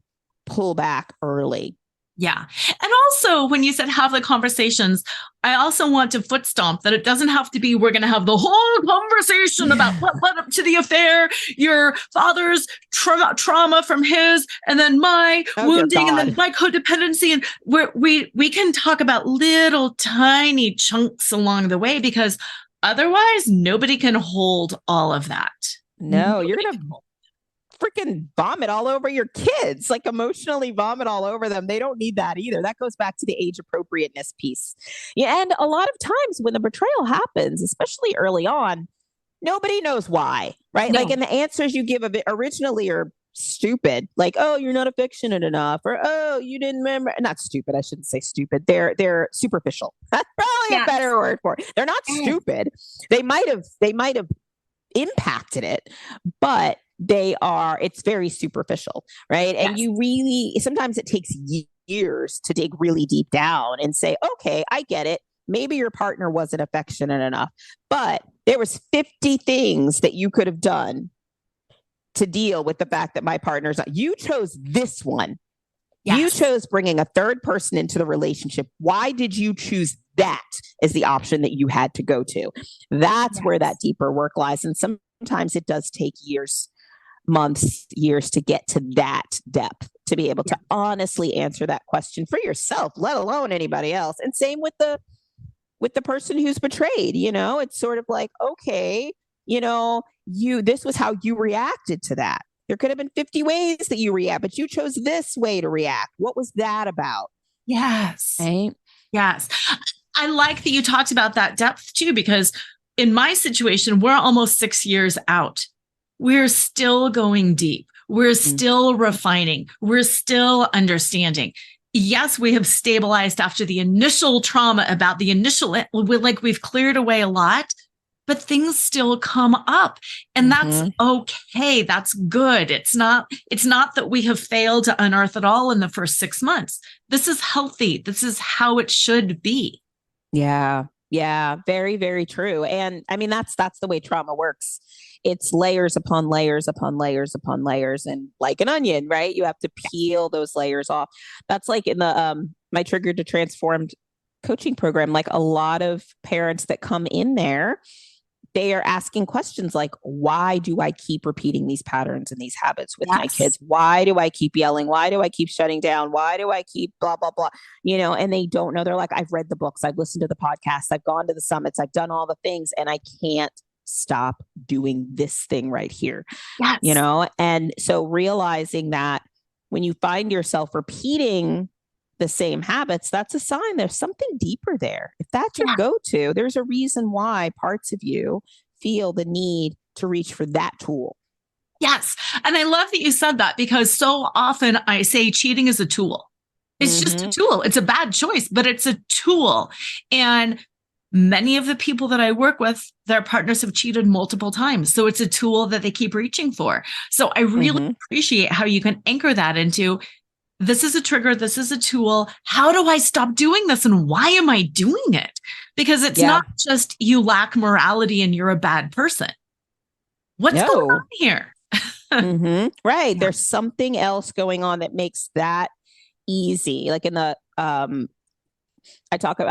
pull back early. Yeah. And also when you said have the conversations, I also want to foot stomp that it doesn't have to be, we're going to have the whole conversation about what led up to the affair, your father's trauma from his, and then my wounding, and then my codependency. And we can talk about little tiny chunks along the way, because otherwise nobody can hold all of that. No, you're going to freaking vomit all over your kids, like emotionally vomit all over them. They don't need that either. That goes back to the age appropriateness piece. Yeah. And a lot of times when the betrayal happens, especially early on, nobody knows why, right? No. Like, and the answers you give originally are stupid. Like, oh, you're not affectionate enough, or, oh, you didn't remember. Not stupid. I shouldn't say stupid. They're superficial. That's probably a better word for it. They're not stupid. They might have impacted it, but it's very superficial, right? Yes. And sometimes it takes years to dig really deep down and say, okay, I get it. Maybe your partner wasn't affectionate enough, but there was 50 things that you could have done to deal with the fact that my partner's not. You chose this one. Yes. You chose bringing a third person into the relationship. Why did you choose that as the option that you had to go to? That's where that deeper work lies. And sometimes it does take months, years to get to that depth, to be able to honestly answer that question for yourself, let alone anybody else. And same with the person who's betrayed. It's sort of like, okay, this was how you reacted to that. There could have been 50 ways that you react, but you chose this way to react. What was that about? Yes. Right? Yes. I like that you talked about that depth too, because in my situation, we're almost 6 years out. We're still going deep. We're still refining. We're still understanding. Yes, we have stabilized after the initial trauma about the initial, we've cleared away a lot, but things still come up, and that's okay. That's good. It's not that we have failed to unearth it all in the first 6 months. This is healthy. This is how it should be. Yeah. Yeah. Very, very true. And I mean, that's the way trauma works. It's layers upon layers upon layers upon layers, and like an onion, right? You have to peel those layers off. That's like in the my Triggered to Transformed coaching program. Like, a lot of parents that come in there, they are asking questions like, why do I keep repeating these patterns and these habits with my kids? Why do I keep yelling? Why do I keep shutting down? Why do I keep blah, blah, blah? And they don't know. They're like, I've read the books. I've listened to the podcasts. I've gone to the summits. I've done all the things, and I can't stop doing this thing right here. Yes. And so realizing that when you find yourself repeating the same habits, that's a sign there's something deeper there. If that's your go-to, there's a reason why parts of you feel the need to reach for that tool. Yes. And I love that you said that, because so often I say cheating is a tool. It's just a tool. It's a bad choice, but it's a tool. And many of the people that I work with, their partners have cheated multiple times. So it's a tool that they keep reaching for. So I really appreciate how you can anchor that into, this is a trigger. This is a tool. How do I stop doing this? And why am I doing it? Because it's not just you lack morality and you're a bad person. What's going on here? Right. Yeah. There's something else going on that makes that easy. Like in the, I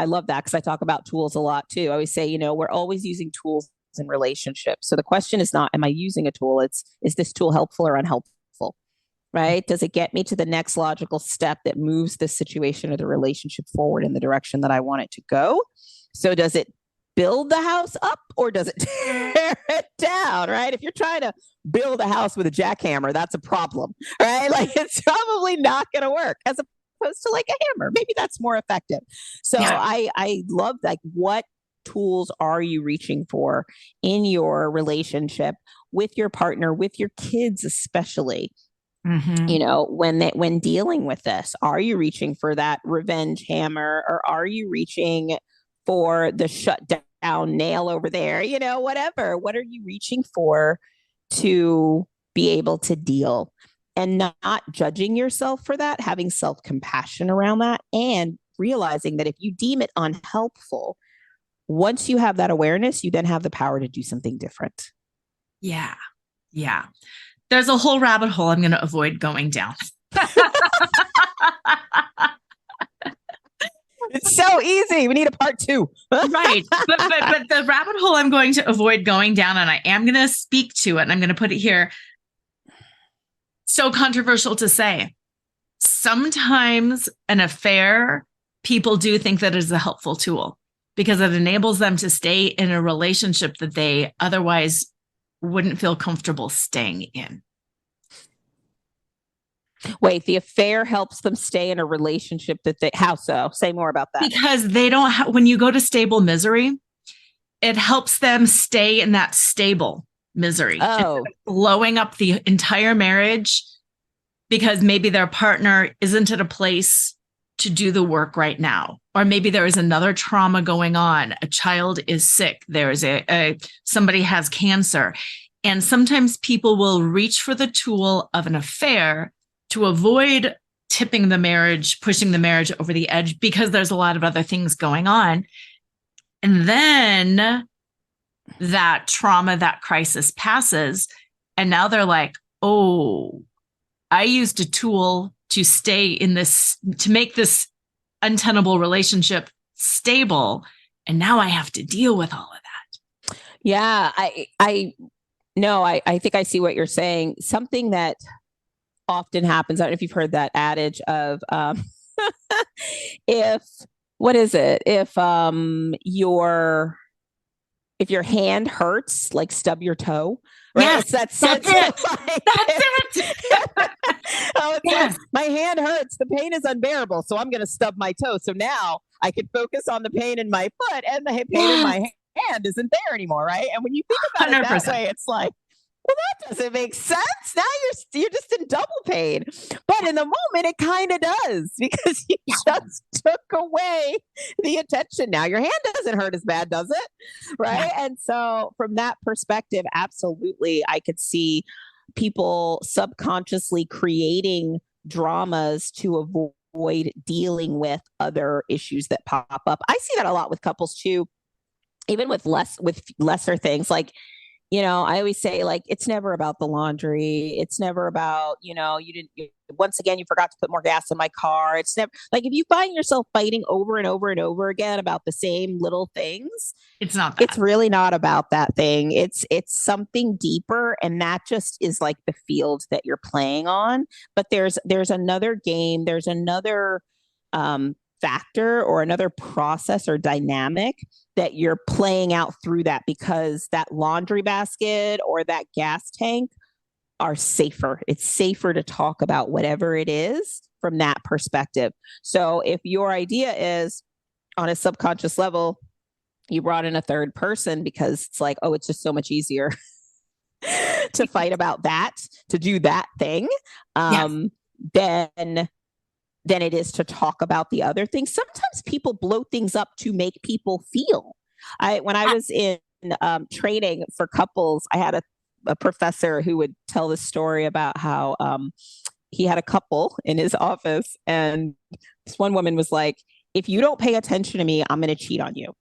love that because I talk about tools a lot too. I always say, we're always using tools in relationships. So the question is not, am I using a tool? It's, is this tool helpful or unhelpful? Right? Does it get me to the next logical step that moves the situation or the relationship forward in the direction that I want it to go? So does it build the house up or does it tear it down, right? If you're trying to build a house with a jackhammer, that's a problem, right? Like it's probably not going to work as opposed to like a hammer. Maybe that's more effective. So yeah. I love like what tools are you reaching for in your relationship with your partner, with your kids, especially? Mm-hmm. You know, when dealing with this, are you reaching for that revenge hammer or are you reaching for the shutdown nail over there? You know, whatever. What are you reaching for to be able to deal and not judging yourself for that, having self-compassion around that and realizing that if you deem it unhelpful, once you have that awareness, you then have the power to do something different. Yeah. Yeah. There's a whole rabbit hole I'm going to avoid going down. It's so easy. We need a part 2. Right. But the rabbit hole I'm going to avoid going down, and I am going to speak to it, and I'm going to put it here. So controversial to say. Sometimes an affair, people do think that it is a helpful tool because it enables them to stay in a relationship that they otherwise wouldn't feel comfortable staying in. Wait, the affair helps them stay in a relationship that they, how so? Say more about that. Because they don't have, when you go to stable misery, it helps them stay in that stable misery. Oh, blowing up the entire marriage because maybe their partner isn't at a place to do the work right now. Or maybe there is another trauma going on. A child is sick. There's somebody has cancer. And sometimes people will reach for the tool of an affair to avoid tipping the marriage, pushing the marriage over the edge because there's a lot of other things going on. And then that trauma, that crisis passes. And now they're like, oh, I used a tool to stay in this, to make this untenable relationship stable. And now I have to deal with all of that. Yeah, I think I see what you're saying. Something that often happens, I don't know if you've heard that adage of, if your hand hurts, like stub your toe. Right? Yes, that's it. That's it. Yes. My hand hurts. The pain is unbearable. So I'm going to stub my toe. So now I can focus on the pain in my foot and the pain in my hand isn't there anymore. Right. And when you think about 100%. It that way, it's like, well, that doesn't make sense. Now you're just in double pain. But in the moment, it kind of does because you just took away the attention. Now your hand doesn't hurt as bad, does it? Right. Yeah. And so from that perspective, absolutely, I could see people subconsciously creating dramas to avoid dealing with other issues that pop up. I see that a lot with couples too, even with lesser things like, you know, I always say like, it's never about the laundry. It's never about, once again, you forgot to put more gas in my car. It's never like, if you find yourself fighting over and over and over again about the same little things, it's not that. It's really not about that thing. It's something deeper. And that just is like the field that you're playing on. But there's another game. There's another, factor or another process or dynamic that you're playing out through that because that laundry basket or that gas tank are safer. It's safer to talk about whatever it is from that perspective. So if your idea is on a subconscious level, you brought in a third person because it's like, oh, it's just so much easier to fight about that, to do that thing, than it is to talk about the other things. Sometimes people blow things up to make people feel. When I was in training for couples, I had a professor who would tell this story about how he had a couple in his office. And this one woman was like, if you don't pay attention to me, I'm going to cheat on you.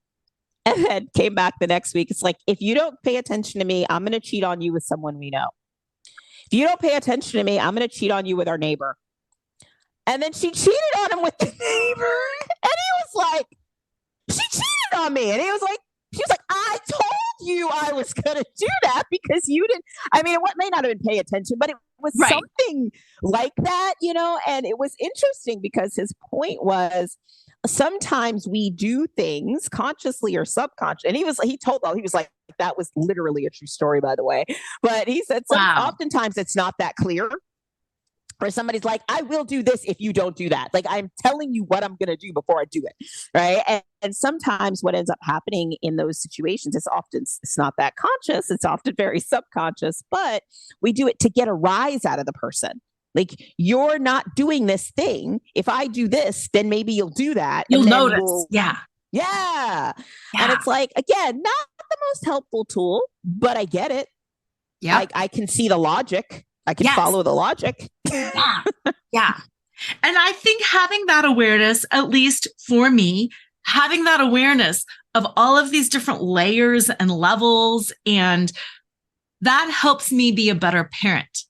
And then came back the next week. It's like, if you don't pay attention to me, I'm going to cheat on you with someone we know. If you don't pay attention to me, I'm going to cheat on you with our neighbor. And then she cheated on him with the neighbor. And he was like, she cheated on me. And she was like, I told you I was going to do that because you didn't. I mean, what may not have been pay attention, but it was something like that, and it was interesting because his point was sometimes we do things consciously or subconscious. And he was like, that was literally a true story, by the way. But he said, oftentimes it's not that clear. Or somebody's like, I will do this if you don't do that. Like, I'm telling you what I'm going to do before I do it. Right. And sometimes what ends up happening in those situations is often, it's not that conscious. It's often very subconscious, but we do it to get a rise out of the person. Like, you're not doing this thing. If I do this, then maybe you'll do that. You'll notice. Yeah. And it's like, again, not the most helpful tool, but I get it. Yeah. Like, I can see the logic. I can follow the logic. Yeah. And I think having that awareness, at least for me, having that awareness of all of these different layers and levels, and that helps me be a better parent.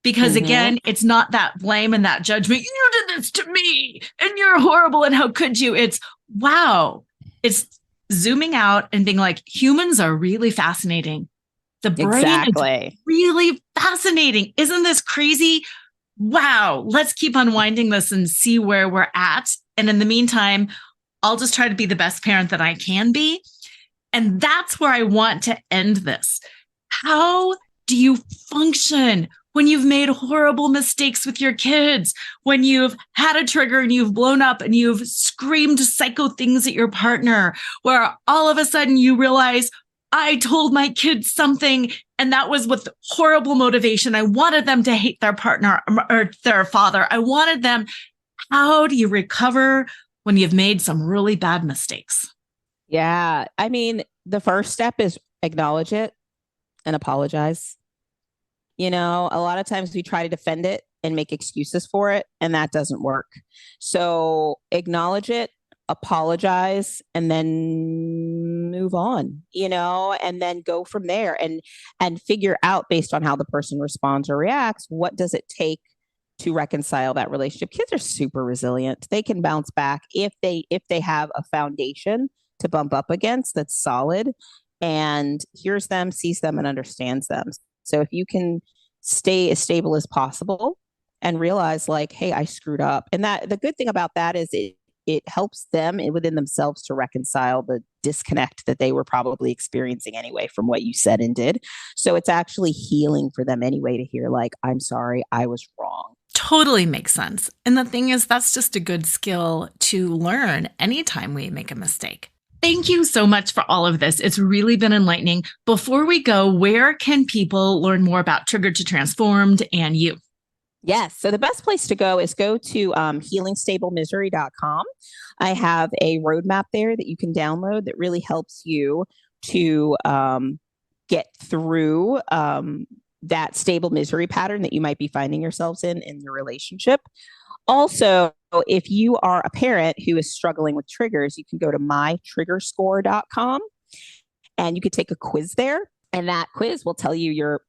Because again, it's not that blame and that judgment. You did this to me and you're horrible. And how could you? It's wow. It's zooming out and being like, humans are really fascinating. The brain is really fascinating. Isn't this crazy? Wow. Let's keep unwinding this and see where we're at. And in the meantime, I'll just try to be the best parent that I can be. And that's where I want to end this. How do you function when you've made horrible mistakes with your kids, when you've had a trigger and you've blown up and you've screamed psycho things at your partner, where all of a sudden you realize, I told my kids something and that was with horrible motivation. I wanted them to hate their partner or their father. I wanted them. How do you recover when you've made some really bad mistakes? Yeah. I mean, the first step is acknowledge it and apologize. You know, a lot of times we try to defend it and make excuses for it, and that doesn't work. So acknowledge it, apologize, and then move on, you know, and then go from there and figure out, based on how the person responds or reacts, what does it take to reconcile that relationship. Kids are super resilient. They can bounce back if they have a foundation to bump up against that's solid and hears them, sees them, and understands them. So if you can stay as stable as possible and realize like, hey, I screwed up. And that the good thing about that is it helps them within themselves to reconcile the disconnect that they were probably experiencing anyway from what you said and did. So it's actually healing for them anyway to hear like, I'm sorry, I was wrong. Totally makes sense. And the thing is, that's just a good skill to learn anytime we make a mistake. Thank you so much for all of this. It's really been enlightening. Before we go, where can people learn more about Triggered to Transformed and you? Yes. So the best place to go is go to healingstablemissouri.com. I have a roadmap there that you can download that really helps you to get through that stable misery pattern that you might be finding yourselves in your relationship. Also, if you are a parent who is struggling with triggers, you can go to mytriggerscore.com and you could take a quiz there. And that quiz will tell you your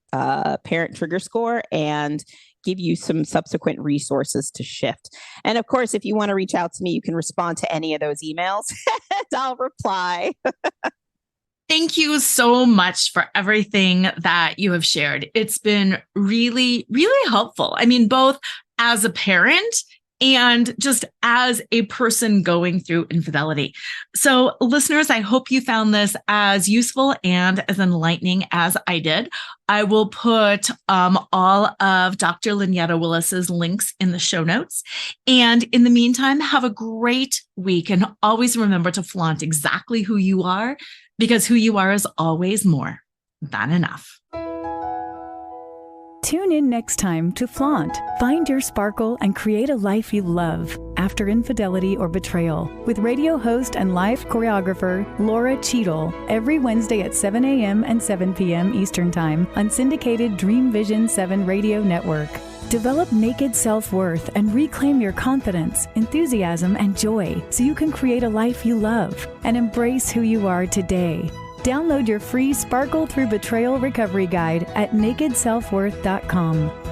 parent trigger score and give you some subsequent resources to shift. And of course, if you want to reach out to me, you can respond to any of those emails and I'll reply. Thank you so much for everything that you have shared. It's been really, really helpful. I mean, both as a parent and just as a person going through infidelity. So listeners, I hope you found this as useful and as enlightening as I did. I will put all of Dr. Lynyetta Willis's links in the show notes. And in the meantime, have a great week. And always remember to flaunt exactly who you are, because who you are is always more than enough. Tune in next time to Flaunt, find your sparkle, and create a life you love after infidelity or betrayal with radio host and life choreographer Lora Cheadle every Wednesday at 7 a.m. and 7 p.m. Eastern Time on syndicated Dream Vision 7 radio network. Develop naked self-worth and reclaim your confidence, enthusiasm, and joy so you can create a life you love and embrace who you are today. Download your free Sparkle Through Betrayal Recovery Guide at nakedselfworth.com.